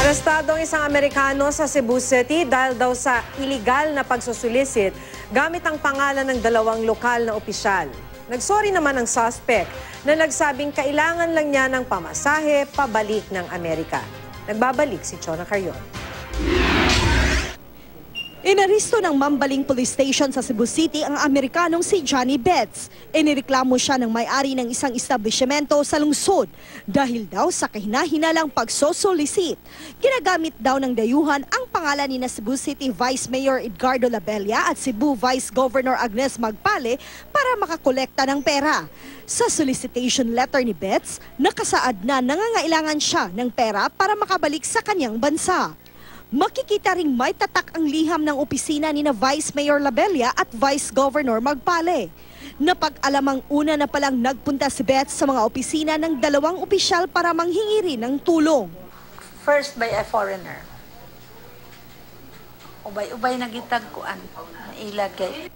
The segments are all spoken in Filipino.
Arestado ang isang Amerikano sa Cebu City dahil daw sa iligal na pagsusulisit gamit ang pangalan ng dalawang lokal na opisyal. Nagsorry naman ang suspect na nagsabing kailangan lang niya ng pamasahe pabalik ng Amerika. Nagbabalik si Chona Carrion. Inaristo ng Mambaling Police Station sa Cebu City ang Amerikanong si Johnny Betts. Inireklamo siya ng may-ari ng isang establishmento sa lungsod dahil daw sa kahinahinalang pagsosolicit. Ginagamit daw ng dayuhan ang pangalan ni Cebu City Vice Mayor Edgardo Labella at Cebu Vice Governor Agnes Magpale para makakolekta ng pera. Sa solicitation letter ni Betts, nakasaad na nangangailangan siya ng pera para makabalik sa kanyang bansa. Makikita ring may tatak ang liham ng opisina ni na Vice Mayor Labella at Vice Governor Magpale. Napag-alamang una na palang nagpunta si Betts sa mga opisina ng dalawang opisyal para manghingi rin ng tulong. First by a foreigner. Ubay nagitagkuan, ilagay.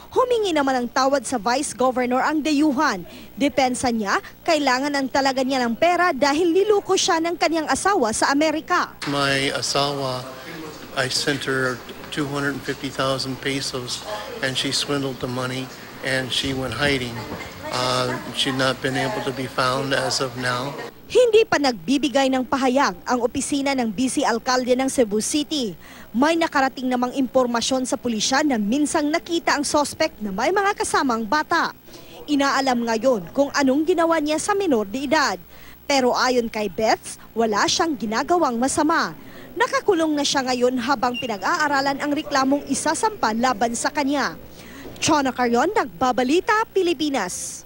Humingi naman ng tawad sa Vice Governor ang dayuhan. Depensa niya, kailangan ng talaga niya ng pera dahil niluko siya ng kanyang asawa sa Amerika. My asawa, I sent her 250,000 pesos and she swindled the money and she went hiding. She's not been able to be found as of now. Hindi pa nagbibigay ng pahayag ang opisina ng Vice Alkalde ng Cebu City. May nakarating namang impormasyon sa pulisya na minsang nakita ang suspect na may mga kasamang bata. Inaalam ngayon kung anong ginawa niya sa menor de edad. Pero ayon kay Betts, wala siyang ginagawang masama. Nakakulong na siya ngayon habang pinag-aaralan ang reklamong isasampa laban sa kanya. Chona Carrion, Nagbabalita, Pilipinas.